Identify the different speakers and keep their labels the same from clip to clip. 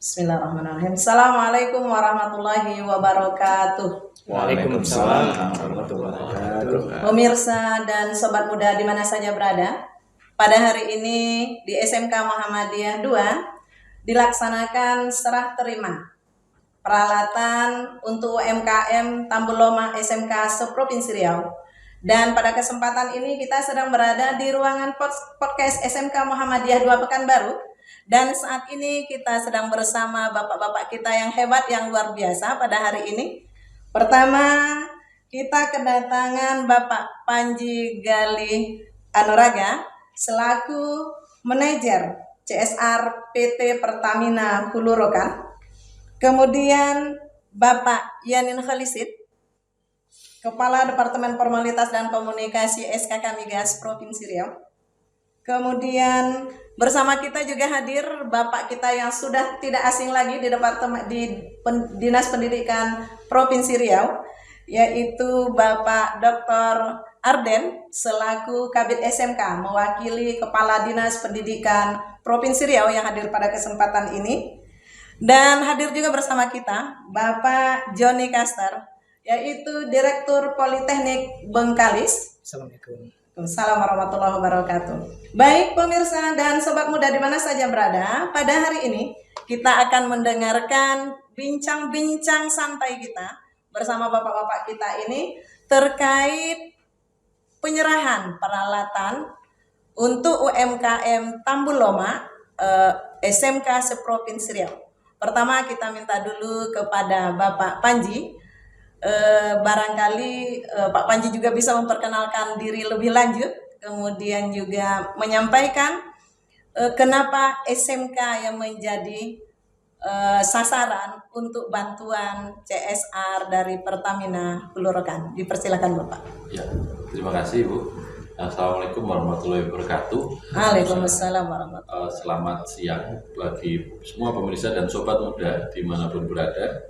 Speaker 1: Bismillahirrahmanirrahim. Assalamualaikum warahmatullahi wabarakatuh.
Speaker 2: Waalaikumsalam warahmatullahi wabarakatuh.
Speaker 1: Pemirsa dan sobat muda di mana saja berada, pada hari ini di SMK Muhammadiyah 2 dilaksanakan serah terima peralatan untuk UMKM Tambuloma SMK se-Provinsi Riau. Dan pada kesempatan ini kita sedang berada di ruangan podcast SMK Muhammadiyah 2 Pekanbaru. Dan saat ini kita sedang bersama bapak-bapak kita yang hebat, yang luar biasa pada hari ini. Pertama, kita kedatangan Bapak Panji Galih Anuraga selaku manajer CSR PT Pertamina Hulu Rokan. Kemudian Bapak Yanin Khalisid, Kepala Departemen Formalitas dan Komunikasi SKK Migas Provinsi Riau. Kemudian bersama kita juga hadir Bapak kita yang sudah tidak asing lagi di Dinas Pendidikan Provinsi Riau, yaitu Bapak Dr. Arden selaku Kabid SMK mewakili Kepala Dinas Pendidikan Provinsi Riau yang hadir pada kesempatan ini. Dan hadir juga bersama kita Bapak Joni Kaster, yaitu Direktur Politeknik Bengkalis.
Speaker 2: Assalamualaikum.
Speaker 1: Assalamualaikum warahmatullahi wabarakatuh. Baik pemirsa dan sobat muda di mana saja berada, pada hari ini kita akan mendengarkan bincang-bincang santai kita bersama bapak-bapak kita ini terkait penyerahan peralatan untuk UMKM Tambuloma SMK se-Provinsi Riau. Pertama kita minta dulu kepada Bapak Panji. Barangkali Pak Panji juga bisa memperkenalkan diri lebih lanjut, kemudian juga menyampaikan kenapa SMK yang menjadi sasaran untuk bantuan CSR dari Pertamina Hulu Rokan. Dipersilakan Bapak.
Speaker 3: Ya, terima kasih Bu. Assalamualaikum warahmatullahi wabarakatuh.
Speaker 1: Waalaikumsalam warahmatullahi wabarakatuh.
Speaker 3: Selamat siang bagi semua pemirsa dan sobat muda dimanapun berada.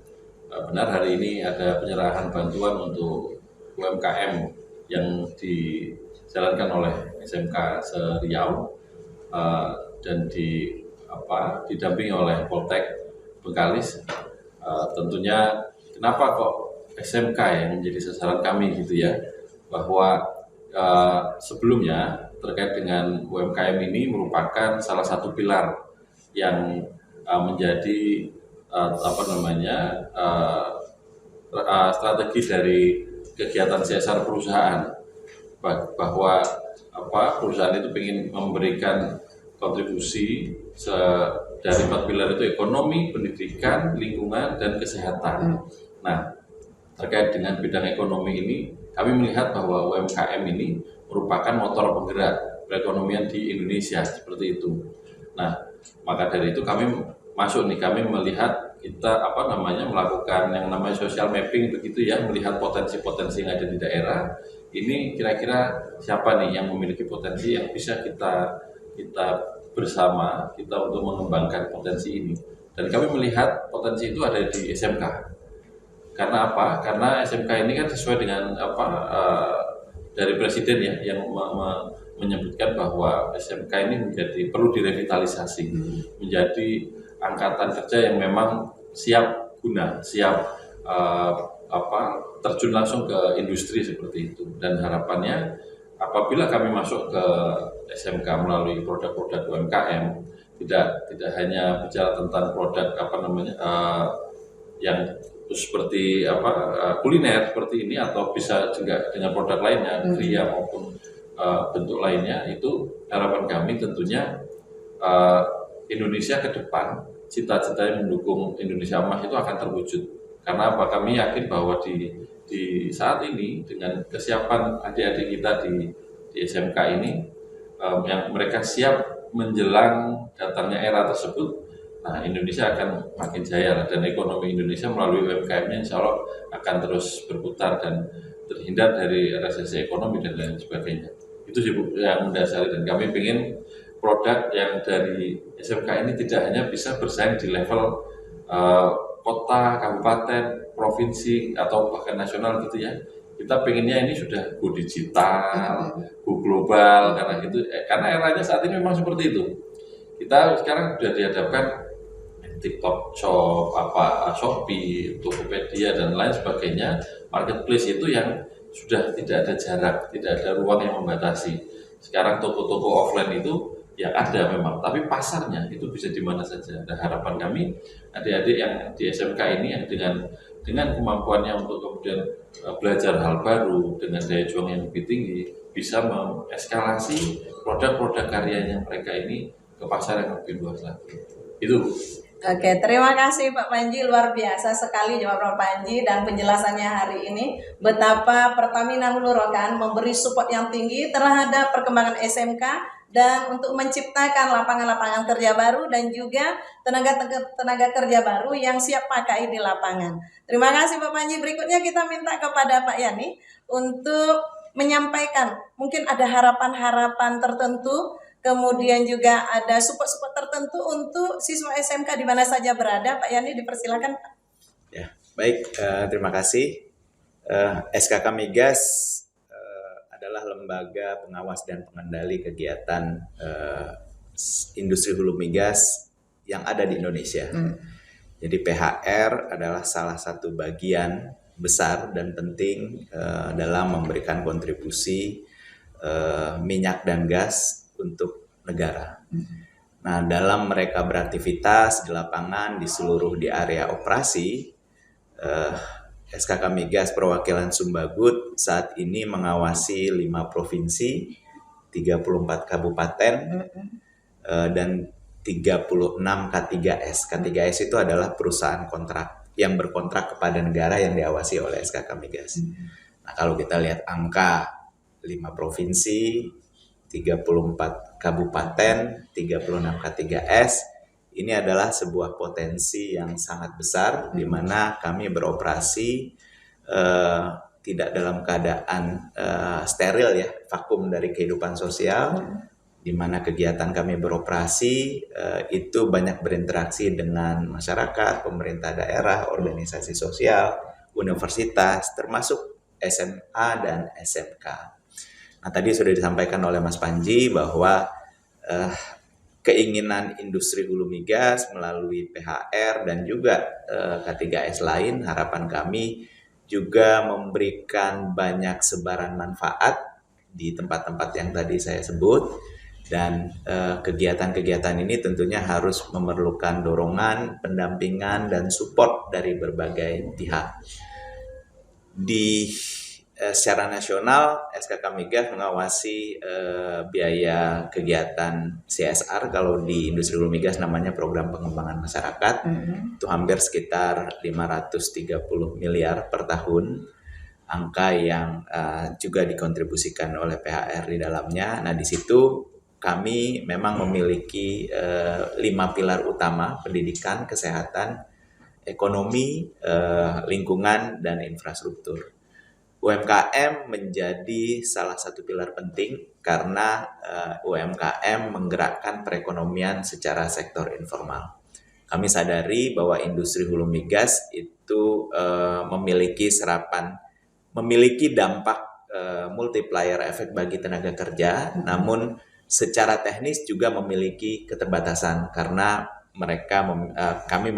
Speaker 3: Benar hari ini ada penyerahan bantuan untuk UMKM yang dijalankan oleh SMK se-Riau dan didampingi oleh Poltek Bengkalis. Tentunya kenapa kok SMK yang menjadi sasaran kami gitu ya, bahwa sebelumnya terkait dengan UMKM ini merupakan salah satu pilar yang menjadi strategi dari kegiatan CSR perusahaan, bahwa perusahaan itu ingin memberikan kontribusi dari 4 pilar itu: ekonomi, pendidikan, lingkungan, dan kesehatan. Nah, terkait dengan bidang ekonomi ini, kami melihat bahwa UMKM ini merupakan motor penggerak perekonomian di Indonesia, seperti itu. Nah, maka dari itu kami melihat kita melakukan yang namanya social mapping begitu ya, melihat potensi-potensi yang ada di daerah. Ini kira-kira siapa nih yang memiliki potensi yang bisa kita bersama kita untuk mengembangkan potensi ini. Dan kami melihat potensi itu ada di SMK. Karena apa? Karena SMK ini kan sesuai dengan dari Presiden ya, yang menyebutkan bahwa SMK ini perlu direvitalisasi, menjadi angkatan kerja yang memang siap terjun langsung ke industri seperti itu. Dan harapannya apabila kami masuk ke SMK melalui produk-produk UMKM, tidak hanya bicara tentang produk yang seperti kuliner seperti ini, atau bisa juga dengan produk lainnya, kria maupun bentuk lainnya. Itu harapan kami tentunya Indonesia ke depan, cita-cita yang mendukung Indonesia Emas itu akan terwujud. Karena apa? Kami yakin bahwa di saat ini dengan kesiapan adik-adik kita di SMK ini, yang mereka siap menjelang datangnya era tersebut, nah Indonesia akan makin jaya, dan ekonomi Indonesia melalui UMKM-nya insya Allah akan terus berputar dan terhindar dari resesi ekonomi dan lain sebagainya. Itu sih Bu yang mendasari, dan kami ingin produk yang dari SMK ini tidak hanya bisa bersaing di level kota, kabupaten, provinsi, atau bahkan nasional gitu ya. Kita pengennya ini sudah go digital, go global, karena eranya saat ini memang seperti itu. Kita sekarang sudah dihadapkan TikTok Shop, Shopee, Tokopedia dan lain sebagainya, marketplace itu yang sudah tidak ada jarak, tidak ada ruang yang membatasi. Sekarang toko-toko offline itu ya ada memang, tapi pasarnya itu bisa di mana saja. Dan harapan kami adik-adik yang di SMK ini yang dengan kemampuannya untuk kemudian belajar hal baru dengan daya juang yang lebih tinggi, bisa mengeskalasi produk-produk karyanya mereka ini ke pasar yang lebih luas lagi. Itu.
Speaker 1: Oke, terima kasih Pak Panji, luar biasa sekali jawaban Pak Panji dan penjelasannya hari ini betapa Pertamina Hulu Rokan memberi support yang tinggi terhadap perkembangan SMK dan untuk menciptakan lapangan-lapangan kerja baru dan juga tenaga kerja baru yang siap pakai di lapangan. Terima kasih Pak Panji. Berikutnya kita minta kepada Pak Yani untuk menyampaikan mungkin ada harapan-harapan tertentu, kemudian juga ada support-support tertentu untuk siswa SMK di mana saja berada. Pak Yani, dipersilakan Pak.
Speaker 2: Ya, baik, terima kasih. SKK Migas adalah lembaga pengawas dan pengendali kegiatan industri hulu migas yang ada di Indonesia. Jadi PHR adalah salah satu bagian besar dan penting dalam memberikan kontribusi minyak dan gas untuk negara. Nah, dalam mereka beraktivitas di lapangan di seluruh di area operasi, SKK Migas perwakilan Sumbagut saat ini mengawasi 5 provinsi, 34 kabupaten, dan 36 K3S. K3S itu adalah perusahaan kontrak yang berkontrak kepada negara yang diawasi oleh SKK Migas. Nah, kalau kita lihat angka 5 provinsi, 34 kabupaten, 36 K3S, ini adalah sebuah potensi yang sangat besar di mana kami beroperasi tidak dalam keadaan steril ya, vakum dari kehidupan sosial, di mana kegiatan kami beroperasi itu banyak berinteraksi dengan masyarakat, pemerintah daerah, organisasi sosial, universitas, termasuk SMA dan SMK. Nah, tadi sudah disampaikan oleh Mas Panji bahwa keinginan industri hulu migas melalui PHR dan juga K3S lain, harapan kami juga memberikan banyak sebaran manfaat di tempat-tempat yang tadi saya sebut, dan kegiatan-kegiatan ini tentunya harus memerlukan dorongan, pendampingan, dan support dari berbagai pihak. Secara nasional, SKK Migas mengawasi biaya kegiatan CSR. Kalau di industri hulu migas namanya program pengembangan masyarakat, itu hampir sekitar 530 miliar per tahun, angka yang juga dikontribusikan oleh PHR di dalamnya. Nah, di situ kami memang memiliki 5 pilar utama: pendidikan, kesehatan, ekonomi, lingkungan, dan infrastruktur. UMKM menjadi salah satu pilar penting karena UMKM menggerakkan perekonomian secara sektor informal. Kami sadari bahwa industri hulu migas itu memiliki dampak multiplier efek bagi tenaga kerja, namun secara teknis juga memiliki keterbatasan karena kami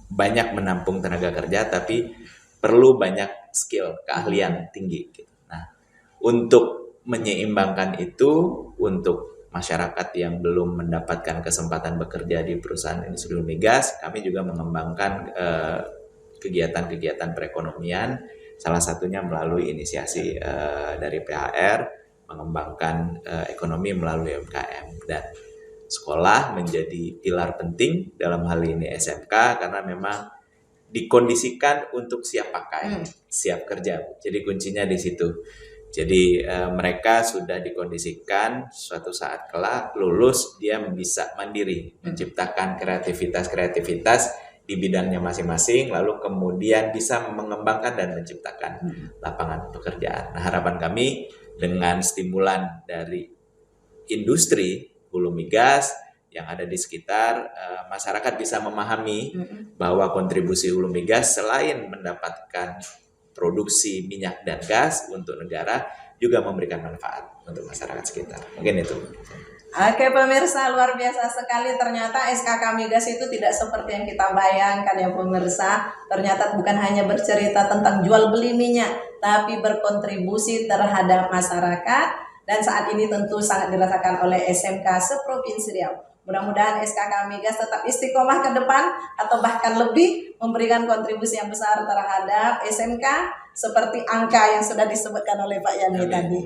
Speaker 2: banyak menampung tenaga kerja tapi perlu banyak skill, keahlian tinggi. Nah, untuk menyeimbangkan itu, untuk masyarakat yang belum mendapatkan kesempatan bekerja di perusahaan industri hulu migas, kami juga mengembangkan kegiatan-kegiatan perekonomian, salah satunya melalui inisiasi dari PHR, mengembangkan ekonomi melalui UMKM. Dan sekolah menjadi pilar penting dalam hal ini SMK karena memang dikondisikan untuk siap pakai, siap kerja. Jadi kuncinya di situ. Jadi mereka sudah dikondisikan suatu saat kelak lulus dia bisa mandiri, menciptakan kreativitas di bidangnya masing-masing, lalu kemudian bisa mengembangkan dan menciptakan lapangan pekerjaan. Nah, harapan kami dengan stimulan dari industri hulu migas yang ada di sekitar, masyarakat bisa memahami bahwa kontribusi hulu migas selain mendapatkan produksi minyak dan gas untuk negara, juga memberikan manfaat untuk masyarakat sekitar. Mungkin itu.
Speaker 1: Oke pemirsa, luar biasa sekali, ternyata SKK Migas itu tidak seperti yang kita bayangkan ya pemirsa. Ternyata bukan hanya bercerita tentang jual beli minyak, tapi berkontribusi terhadap masyarakat, dan saat ini tentu sangat dirasakan oleh SMK seprovinsi Riau. Mudah-mudahan SKK Migas tetap istiqomah ke depan atau bahkan lebih memberikan kontribusi yang besar terhadap SMK seperti angka yang sudah disebutkan oleh Pak Yani tadi.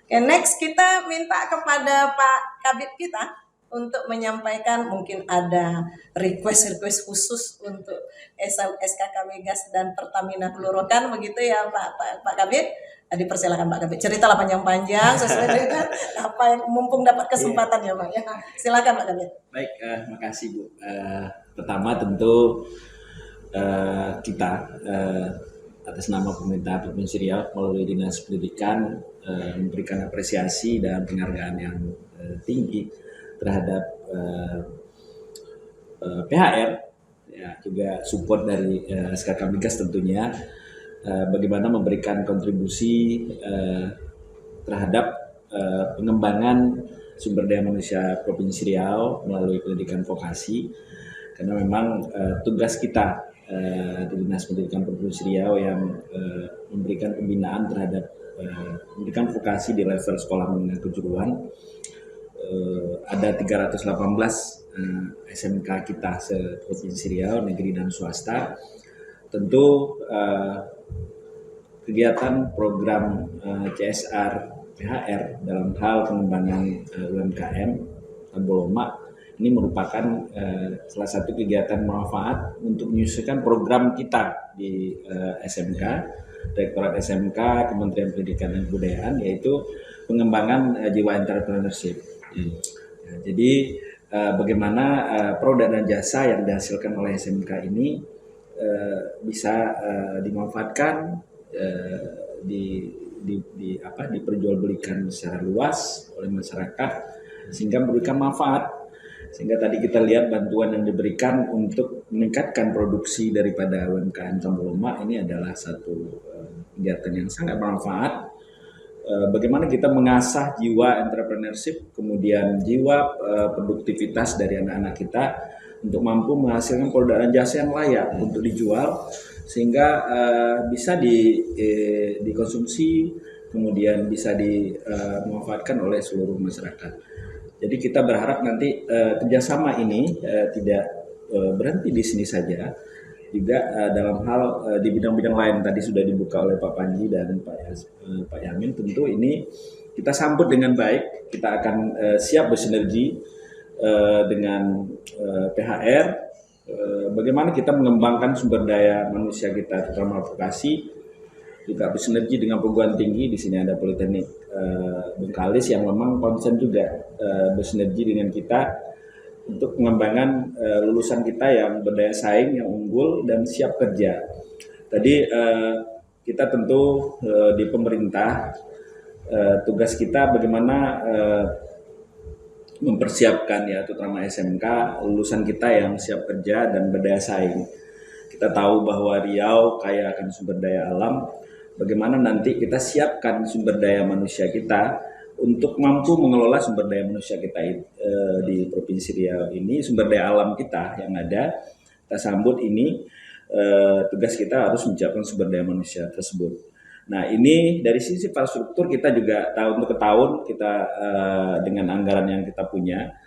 Speaker 1: Oke, next kita minta kepada Pak Kabid kita untuk menyampaikan, mungkin ada request khusus untuk SKK Migas dan Pertamina Pelurukan, begitu ya Pak Kabid. Dipersilakan Pak Kabid, ceritalah panjang-panjang sesuai dengan apa yang mumpung dapat kesempatan ya Pak. Ya, silakan Pak Kabid.
Speaker 4: Baik, makasih Bu. Pertama tentu kita atas nama pemerintah Provinsi Riau melalui Dinas Pendidikan memberikan apresiasi dan penghargaan yang tinggi terhadap PHR, ya, juga support dari SKK Migas tentunya, bagaimana memberikan kontribusi terhadap pengembangan sumber daya manusia Provinsi Riau melalui pendidikan vokasi, karena memang tugas kita di Dinas Pendidikan Provinsi Riau yang memberikan pembinaan terhadap pendidikan vokasi di level sekolah menengah kejuruan. Ada 318 SMK kita se-Provinsi Riau, negeri dan swasta. Tentu kegiatan program CSR PHR dalam hal pengembangan UMKM Tamboloma ini merupakan salah satu kegiatan manfaat untuk menyusun program kita di SMK, Direktorat SMK, Kementerian Pendidikan dan Kebudayaan, yaitu pengembangan jiwa entrepreneurship. Jadi bagaimana produk dan jasa yang dihasilkan oleh SMK ini bisa dimanfaatkan, diperjualbelikan secara luas oleh masyarakat sehingga memberikan manfaat. Sehingga tadi kita lihat bantuan yang diberikan untuk meningkatkan produksi daripada UMKM Tamboloma ini adalah satu kegiatan yang sangat bermanfaat. Bagaimana kita mengasah jiwa entrepreneurship, kemudian jiwa produktivitas dari anak-anak kita untuk mampu menghasilkan produk dan jasa yang layak untuk dijual, sehingga bisa dikonsumsi, kemudian bisa dimanfaatkan oleh seluruh masyarakat. Jadi kita berharap nanti kerjasama ini tidak berhenti di sini saja, juga dalam hal di bidang-bidang lain tadi sudah dibuka oleh Pak Panji dan Pak Yamin. Tentu ini kita sambut dengan baik. Kita akan siap bersinergi dengan PHR. Bagaimana kita mengembangkan sumber daya manusia kita, terutama vokasi, juga bersinergi dengan perguruan tinggi. Di sini ada Politeknik Bengkalis yang memang konsen juga bersinergi dengan kita untuk pengembangan lulusan kita yang berdaya saing, yang unggul dan siap kerja. Tadi kita tentu di pemerintah tugas kita bagaimana mempersiapkan ya terutama SMK lulusan kita yang siap kerja dan berdaya saing. Kita tahu bahwa Riau kaya akan sumber daya alam. Bagaimana nanti kita siapkan sumber daya manusia kita untuk mampu mengelola sumber daya manusia kita di Provinsi Riau ini, sumber daya alam kita yang ada, kita sambut ini, tugas kita harus menyiapkan sumber daya manusia tersebut. Nah ini dari sisi infrastruktur kita juga tahun ke tahun kita dengan anggaran yang kita punya,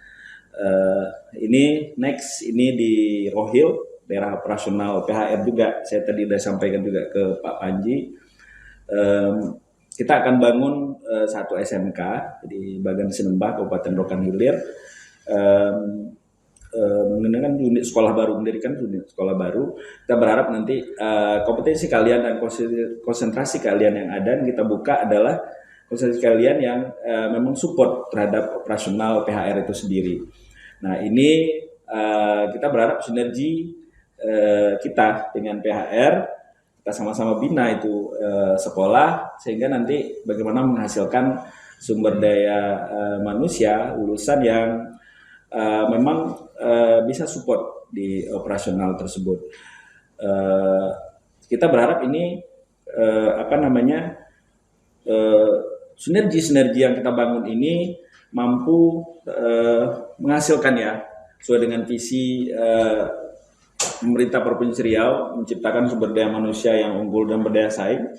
Speaker 4: ini next ini di Rohil, daerah operasional PHR juga, saya tadi sudah sampaikan juga ke Pak Panji. Kita akan bangun satu SMK di Bagan Sinembah, Kabupaten Rokan Hilir, menggunakan unit sekolah baru, mendirikan unit sekolah baru. Kita berharap nanti kompetensi kalian dan konsentrasi kalian yang ada yang kita buka adalah konsentrasi kalian yang memang support terhadap operasional PHR itu sendiri. Nah ini kita berharap sinergi kita dengan PHR, kita sama-sama bina itu sekolah, sehingga nanti bagaimana menghasilkan sumber daya manusia lulusan yang memang bisa support di operasional tersebut. Kita berharap ini sinergi-sinergi yang kita bangun ini mampu menghasilkan ya sesuai dengan visi pemerintah Provinsi Riau menciptakan sumber daya manusia yang unggul dan berdaya saing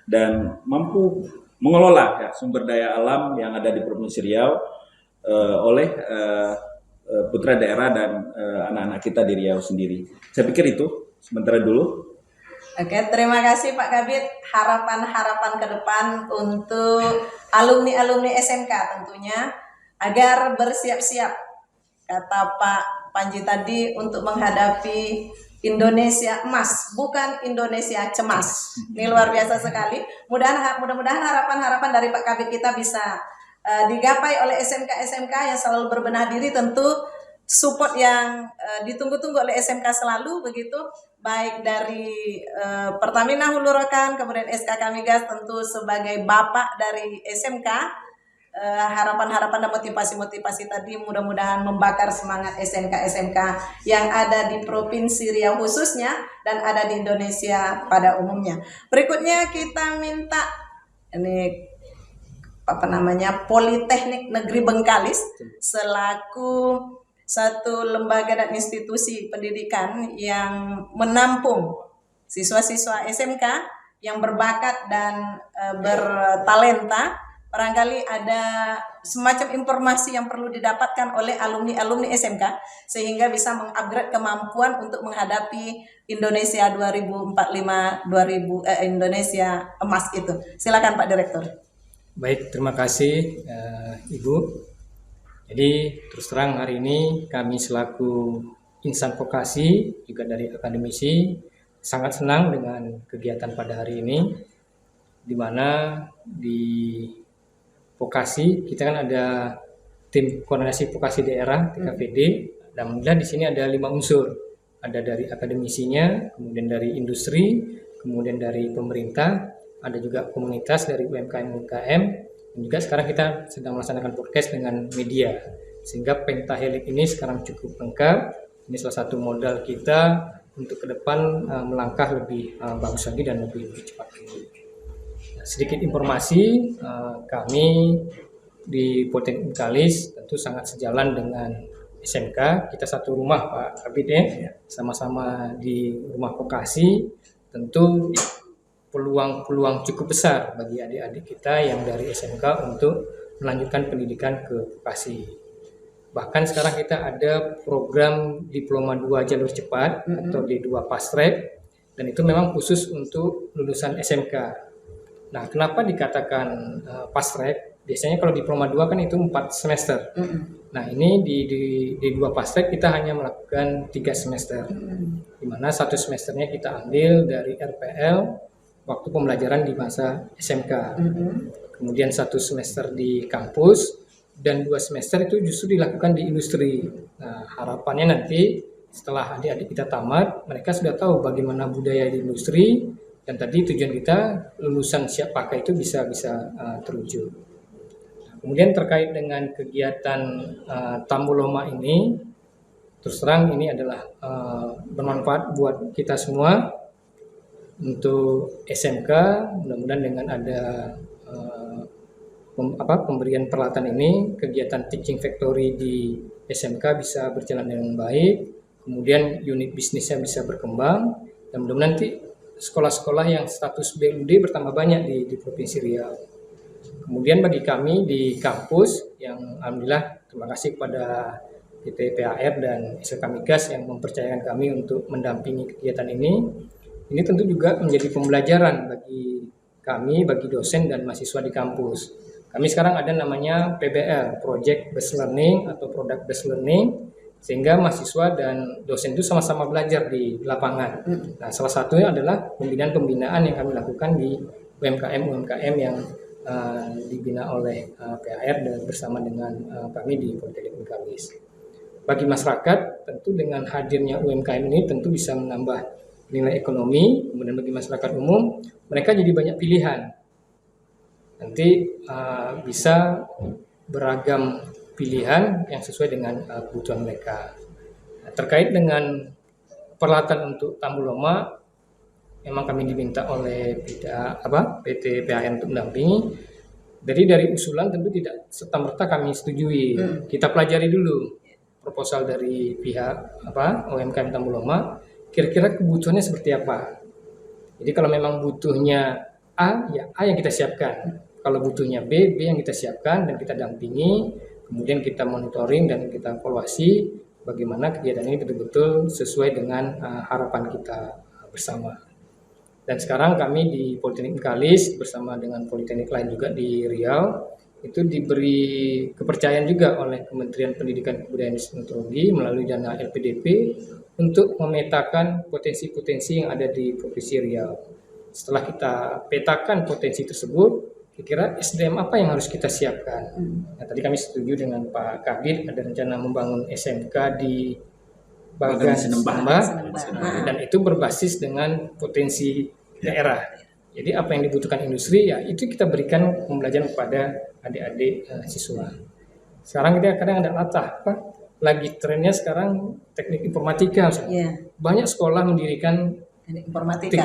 Speaker 4: dan mampu mengelola ya, sumber daya alam yang ada di Provinsi Riau oleh putra daerah dan anak-anak kita di Riau sendiri. Saya pikir itu sementara dulu.
Speaker 1: Oke, terima kasih Pak Kabid. Harapan-harapan ke depan untuk alumni-alumni SMK tentunya agar bersiap-siap, kata Pak Panji tadi, untuk menghadapi Indonesia emas, bukan Indonesia cemas. Ini luar biasa sekali. Mudah-mudahan harapan-harapan dari Pak Kabid kita bisa digapai oleh SMK-SMK yang selalu berbenah diri. Tentu support yang ditunggu-tunggu oleh SMK selalu begitu, baik dari Pertamina Hulu Rokan, kemudian SKK Migas tentu sebagai bapak dari SMK. Harapan-harapan dan motivasi-motivasi tadi mudah-mudahan membakar semangat SMK-SMK yang ada di Provinsi Riau khususnya dan ada di Indonesia pada umumnya. Berikutnya kita minta ini Politeknik Negeri Bengkalis selaku satu lembaga dan institusi pendidikan yang menampung siswa-siswa SMK yang berbakat dan bertalenta. Barangkali ada semacam informasi yang perlu didapatkan oleh alumni-alumni SMK sehingga bisa mengupgrade kemampuan untuk menghadapi Indonesia 2045, Indonesia emas itu. Silakan Pak Direktur.
Speaker 5: Baik, terima kasih Ibu. Jadi terus terang hari ini kami selaku insan vokasi juga dari akademisi sangat senang dengan kegiatan pada hari ini, di mana di vokasi kita kan ada tim koordinasi vokasi daerah TKPD, dan di sini ada 5 unsur, ada dari akademisinya, kemudian dari industri, kemudian dari pemerintah, ada juga komunitas dari UMKM, dan juga sekarang kita sedang melaksanakan podcast dengan media, sehingga pentahelik ini sekarang cukup lengkap. Ini salah satu modal kita untuk ke depan melangkah lebih bagus lagi dan lebih cepat lagi. Sedikit informasi, kami di Politeknik Bengkalis tentu sangat sejalan dengan SMK. Kita satu rumah Pak Kabid ya, sama-sama di rumah vokasi. Tentu peluang cukup besar bagi adik-adik kita yang dari SMK untuk melanjutkan pendidikan ke vokasi. Bahkan sekarang kita ada program Diploma 2 Jalur Cepat atau D2 Fast Track, dan itu memang khusus untuk lulusan SMK. Nah, kenapa dikatakan fast track? Biasanya kalau diploma 2 kan itu 4 semester. Nah, ini di 2 fast track kita hanya melakukan 3 semester. Di mana 1 semesternya kita ambil dari RPL waktu pembelajaran di masa SMK. Kemudian 1 semester di kampus dan 2 semester itu justru dilakukan di industri. Nah, harapannya nanti setelah adik-adik kita tamat, mereka sudah tahu bagaimana budaya di industri. Dan tadi tujuan kita lulusan siap pakai itu bisa terwujud. Kemudian terkait dengan kegiatan Tambuloma ini, terus terang ini adalah bermanfaat buat kita semua untuk SMK. Mudah-mudahan dengan ada pemberian peralatan ini, kegiatan Teaching Factory di SMK bisa berjalan dengan baik. Kemudian unit bisnisnya bisa berkembang dan mudah-mudahan nanti sekolah-sekolah yang status BUD bertambah banyak di Provinsi Riau. Kemudian bagi kami di kampus yang alhamdulillah terima kasih kepada PT PAR dan SKK Migas yang mempercayakan kami untuk mendampingi kegiatan ini. Ini tentu juga menjadi pembelajaran bagi kami, bagi dosen dan mahasiswa di kampus. Kami sekarang ada namanya PBL, Project Based Learning atau Product Based Learning, sehingga mahasiswa dan dosen itu sama-sama belajar di lapangan. Nah, salah satunya adalah pembinaan yang kami lakukan di UMKM yang dibina oleh PAR dan bersama dengan kami di Politeknik Bengkalis. Bagi masyarakat, tentu dengan hadirnya UMKM ini tentu bisa menambah nilai ekonomi, kemudian bagi masyarakat umum, mereka jadi banyak pilihan. Nanti bisa beragam pilihan yang sesuai dengan kebutuhan mereka. Nah, terkait dengan peralatan untuk Tambuloma, memang kami diminta oleh PT PAN untuk mendampingi, Jadi dari usulan tentu tidak serta-merta kami setujui. Kita pelajari dulu proposal dari pihak UMKM Tambuloma, kira-kira kebutuhannya seperti apa. Jadi kalau memang butuhnya A, ya A yang kita siapkan. Kalau butuhnya B, B yang kita siapkan dan kita dampingi. Kemudian kita monitoring dan kita evaluasi bagaimana kegiatan ini betul-betul sesuai dengan harapan kita bersama. Dan sekarang kami di Politeknik Bengkalis bersama dengan politeknik lain juga di Riau itu diberi kepercayaan juga oleh Kementerian Pendidikan Kebudayaan dan Teknologi melalui dana LPDP untuk memetakan potensi-potensi yang ada di Provinsi Riau. Setelah kita petakan potensi tersebut, kira-kira SDM apa yang harus kita siapkan. Nah, tadi kami setuju dengan Pak Kabid ada rencana membangun SMK di Bagan Sinembah, dan itu berbasis dengan potensi daerah. Jadi apa yang dibutuhkan industri ya itu kita berikan pembelajaran kepada adik-adik siswa. Sekarang kita kadang ada latah lagi trennya sekarang teknik informatika. Banyak sekolah mendirikan teknik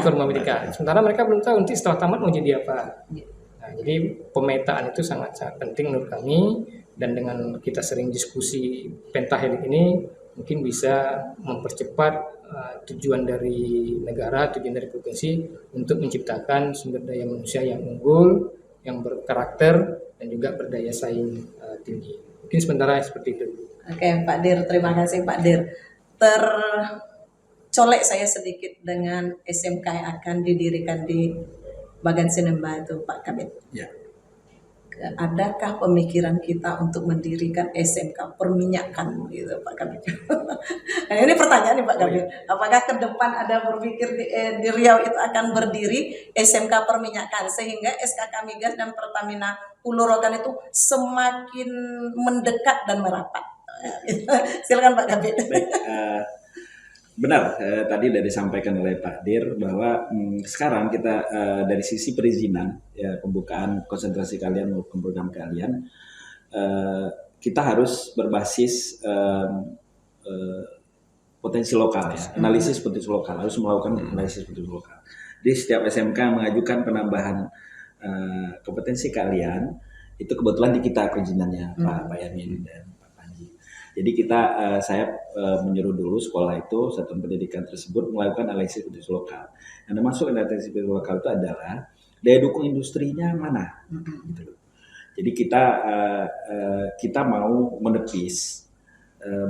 Speaker 5: informatika. Sementara mereka belum tahu nanti setelah tamat mau jadi apa. Nah, jadi pemetaan itu sangat-sangat penting menurut kami, dan dengan kita sering diskusi pentahelik ini mungkin bisa mempercepat tujuan dari negara, tujuan dari provinsi untuk menciptakan sumber daya manusia yang unggul, yang berkarakter dan juga berdaya saing tinggi. Mungkin sementara seperti itu.
Speaker 1: Oke, Pak Dir, terima kasih Pak Dir. Tercolek saya sedikit dengan SMK yang akan didirikan di Bagan Sinembah itu, Pak Kabid.
Speaker 4: Ya.
Speaker 1: Adakah pemikiran kita untuk mendirikan SMK perminyakan gitu Pak Kabid? Nah, ini pertanyaan nih Pak Kabid. Apakah ke depan ada berpikir di Riau itu akan berdiri SMK perminyakan sehingga SKK Migas dan Pertamina Hulu Rokan itu semakin mendekat dan merapat? Silakan Pak Kabid.
Speaker 4: Baik, benar tadi sudah disampaikan oleh Pak Dir bahwa sekarang kita dari sisi perizinan ya pembukaan konsentrasi kalian maupun program kalian kita harus berbasis potensi lokal ya, analisis potensi lokal, harus melakukan analisis potensi lokal. Di setiap SMK mengajukan penambahan kompetensi kalian itu kebetulan di kita perizinannya Pak Yamin dan jadi saya menyuruh dulu sekolah itu, satuan pendidikan tersebut melakukan analisis potensi lokal. Yang termasuk analisis potensi lokal itu adalah daya dukung industrinya mana. Gitu. Jadi kita mau menepis,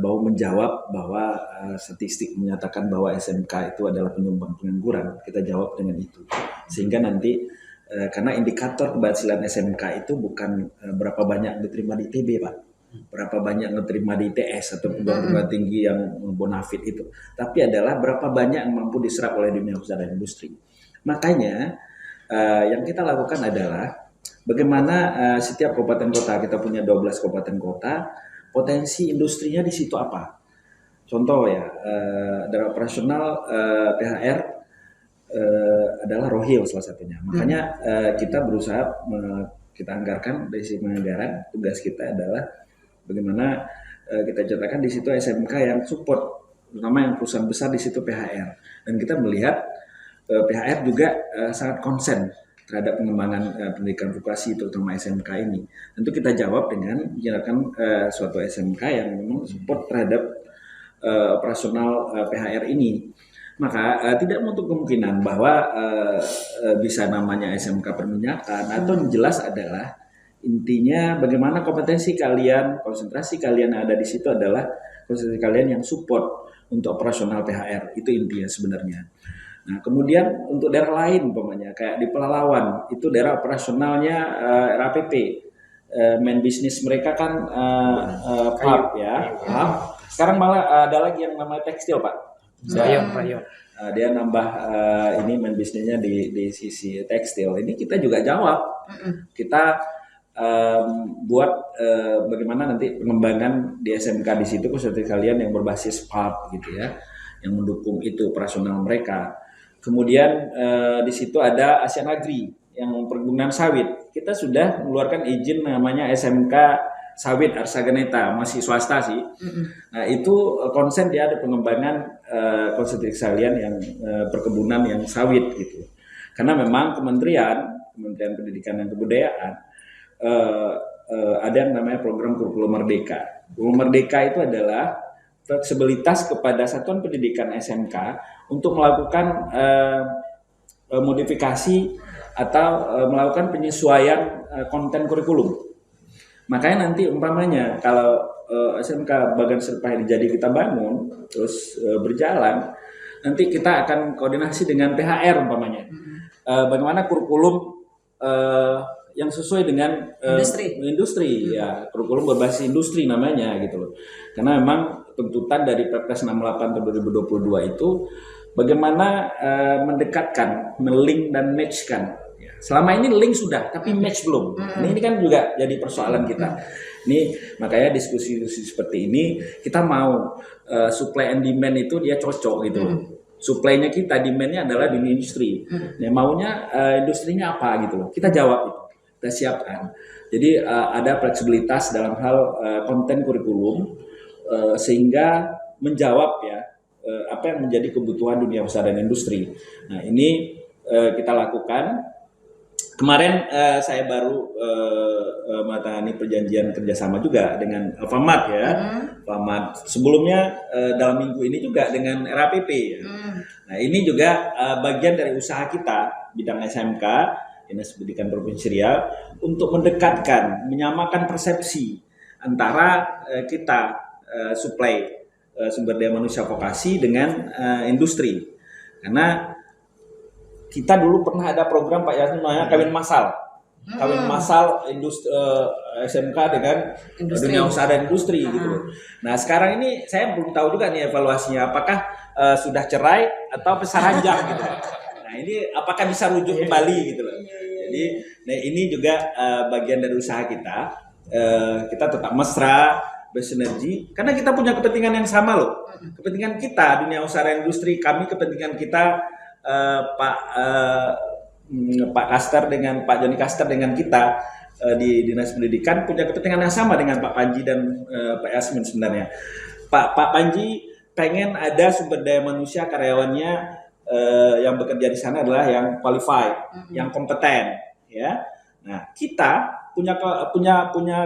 Speaker 4: mau menjawab bahwa statistik menyatakan bahwa SMK itu adalah penyumbang pengangguran. Kita jawab dengan itu. Sehingga nanti karena indikator keberhasilan SMK itu bukan berapa banyak diterima di ITB, Pak. Berapa banyak diterima di ITS atau perguruan tinggi yang bonafit itu, tapi adalah berapa banyak yang mampu diserap oleh dunia usaha dan industri. Makanya yang kita lakukan adalah bagaimana setiap kabupaten kota, kita punya 12 kabupaten kota, potensi industrinya di situ apa. Contoh ya, daerah operasional PHR adalah Rohil salah satunya. Makanya kita berusaha kita anggarkan dari sisi anggaran, tugas kita adalah bagaimana kita ciptakan di situ SMK yang support, terutama yang perusahaan besar di situ PHR. Dan kita melihat PHR juga sangat konsen terhadap pengembangan pendidikan vokasi terutama SMK ini. Tentu kita jawab dengan menjadikan suatu SMK yang memang support terhadap operasional PHR ini. Maka tidak menutup kemungkinan bahwa bisa namanya SMK perminyakan atau yang jelas adalah intinya bagaimana kompetensi kalian, konsentrasi kalian yang ada di situ adalah konsentrasi kalian yang support untuk operasional PHR. Itu intinya sebenarnya. Nah, kemudian untuk daerah lain umpamanya kayak di Pelalawan, itu daerah operasionalnya RAPP. Main bisnis mereka kan pulp ya. Sekarang malah ada lagi yang namanya tekstil, Pak.
Speaker 5: Rayon.
Speaker 4: Dia nambah ini main bisnisnya di sisi tekstil. Ini kita juga jawab. Kita buat bagaimana nanti pengembangan di SMK di situ seperti kalian yang berbasis pulp gitu ya, yang mendukung itu operasional mereka. Kemudian di situ ada Asian Agri yang perkebunan sawit. Kita sudah mengeluarkan izin namanya SMK Sawit Arsaganeta, masih swasta sih. Nah itu konsen dia ada pengembangan konsentrasi kalian yang perkebunan yang sawit gitu. Karena memang Kementerian Pendidikan dan Kebudayaan ada yang namanya program kurikulum merdeka. Kurikulum merdeka itu adalah fleksibilitas kepada satuan pendidikan SMK untuk melakukan modifikasi atau melakukan penyesuaian konten kurikulum. Makanya nanti umpamanya kalau SMK Bagan Serpahadi jadi kita bangun terus berjalan, nanti kita akan koordinasi dengan PHR umpamanya. Bagaimana kurikulum yang sesuai dengan industri ya, kurikulum berbasis industri namanya gitu loh. Karena memang tuntutan dari Perpres 68 tahun 2022 itu bagaimana mendekatkan, melink dan matchkan. Selama ini link sudah, tapi match belum. Ini kan juga jadi persoalan kita. Ini makanya diskusi-diskusi seperti ini kita mau supply and demand itu dia cocok gitu. Supply-nya kita, demand-nya adalah di industri. Nah, maunya industrinya apa gitu loh. Kita jawab itu, kita siapkan. Jadi ada fleksibilitas dalam hal konten kurikulum sehingga menjawab ya apa yang menjadi kebutuhan dunia usaha dan industri. Nah, ini kita lakukan. Kemarin saya baru menandatangani perjanjian kerjasama juga dengan Alfamart ya. Alfamart. Sebelumnya dalam minggu ini juga dengan RAPP ya. Nah, ini juga bagian dari usaha kita bidang SMK, Dinas Pendidikan Provinsi Riau, untuk mendekatkan, menyamakan persepsi antara kita supply sumber daya manusia vokasi dengan industri. Karena kita dulu pernah ada program Pak Yasmin namanya kawin massal. Kawin massal industri SMK dengan dunia usaha dan industri gitu loh. Nah, sekarang ini saya belum tahu juga nih evaluasinya apakah sudah cerai atau pisah ranjang gitu. Nah, ini apakah bisa rujuk kembali gitu loh. Jadi, nah ini juga bagian dari usaha kita. Kita tetap mesra, bersinergi karena kita punya kepentingan yang sama loh. Kepentingan kita dunia usaha dan industri, kami kepentingan kita Pak Kaster dengan Pak Joni Kaster dengan kita di Dinas Pendidikan punya kepentingan yang sama dengan Pak Panji dan Pak Yasmin sebenarnya. Pak Panji pengen ada sumber daya manusia karyawannya yang bekerja di sana adalah yang qualified, yang kompeten, ya. Nah, kita punya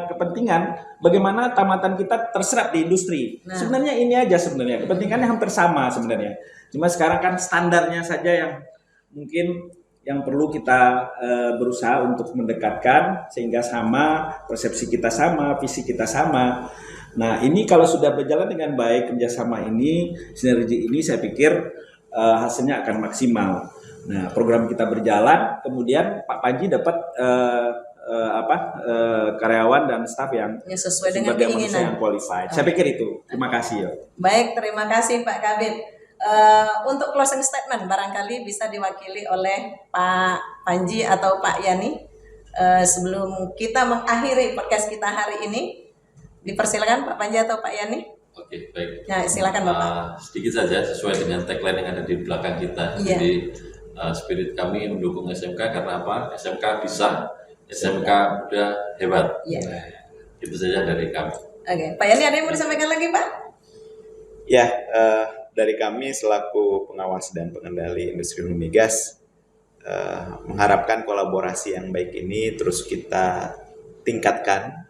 Speaker 4: kepentingan bagaimana tamatan kita terserap di industri. Nah, sebenarnya ini aja sebenarnya kepentingannya hampir sama sebenarnya. Cuma sekarang kan standarnya saja yang mungkin yang perlu kita berusaha untuk mendekatkan sehingga sama, persepsi kita sama, visi kita sama. Nah, ini kalau sudah berjalan dengan baik kerjasama ini, sinergi ini saya pikir hasilnya akan maksimal. Nah, program kita berjalan, kemudian Pak Panji dapat karyawan dan staf yang
Speaker 1: sesuai dengan keinginan,
Speaker 4: yang qualified. Saya pikir itu. Terima kasih.
Speaker 1: Baik, terima kasih Pak Kabid. Untuk closing statement barangkali bisa diwakili oleh Pak Panji atau Pak Yani sebelum kita mengakhiri podcast kita hari ini. Dipersilakan Pak Panji atau Pak Yani.
Speaker 3: Oke, baik.
Speaker 1: Ya, silakan Bapak.
Speaker 3: Sedikit saja sesuai dengan tagline yang ada di belakang kita. Iya. Jadi spirit kami mendukung SMK karena apa? SMK bisa, SMK muda hebat. Iya. Itu saja dari kami. Oke,
Speaker 1: Pak Yani ada yang mau disampaikan lagi Pak?
Speaker 2: Ya, dari kami selaku pengawas dan pengendali industri hulu migas mengharapkan kolaborasi yang baik ini terus kita tingkatkan,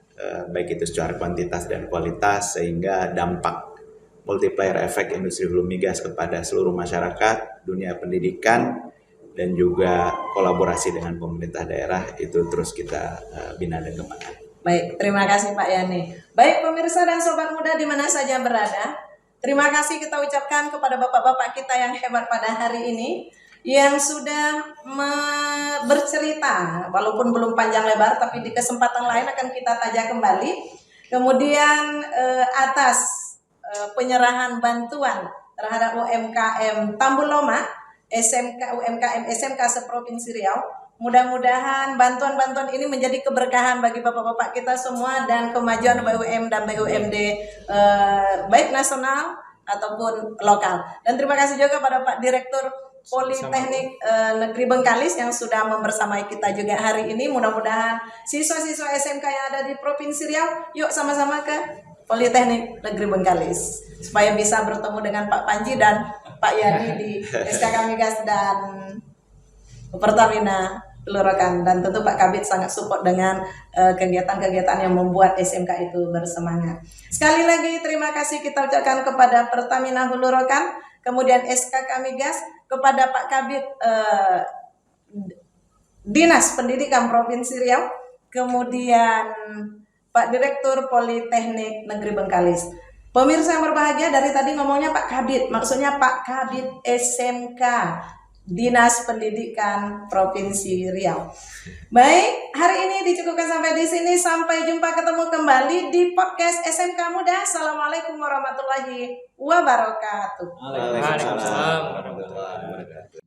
Speaker 2: baik itu secara kuantitas dan kualitas sehingga dampak multiplier efek industri hulu migas kepada seluruh masyarakat, dunia pendidikan dan juga kolaborasi dengan pemerintah daerah itu terus kita bina dan kembangkan.
Speaker 1: Baik, terima kasih Pak Yani. Baik pemirsa dan sobat muda di mana saja berada, terima kasih kita ucapkan kepada bapak-bapak kita yang hebat pada hari ini yang sudah bercerita walaupun belum panjang lebar tapi di kesempatan lain akan kita tajak kembali. Kemudian atas penyerahan bantuan terhadap UMKM Tambuloma, UMKM SMK seprovinsi Riau. Mudah-mudahan bantuan-bantuan ini menjadi keberkahan bagi bapak-bapak kita semua dan kemajuan BUM dan BUMD baik nasional ataupun lokal. Dan terima kasih juga pada Pak Direktur Politeknik Negeri Bengkalis yang sudah membersamai kita juga hari ini. Mudah-mudahan siswa-siswa SMK yang ada di Provinsi Riau, yuk sama-sama ke Politeknik Negeri Bengkalis supaya bisa bertemu dengan Pak Panji dan Pak Yani di SKK Migas dan Pertamina Lurakan, dan tentu Pak Kabid sangat support dengan kegiatan-kegiatan yang membuat SMK itu bersemangat. Sekali lagi terima kasih kita ucapkan kepada Pertamina Hulu Rokan, kemudian SKK Migas, kepada Pak Kabid Dinas Pendidikan Provinsi Riau, kemudian Pak Direktur Politeknik Negeri Bengkalis. Pemirsa yang berbahagia, dari tadi ngomongnya Pak Kabid, maksudnya Pak Kabid SMK Dinas Pendidikan Provinsi Riau. Baik, hari ini dicukupkan sampai di sini. Sampai jumpa, ketemu kembali di podcast SMK Muda. Assalamualaikum warahmatullahi wabarakatuh.
Speaker 5: Waalaikumsalam warahmatullahi wabarakatuh.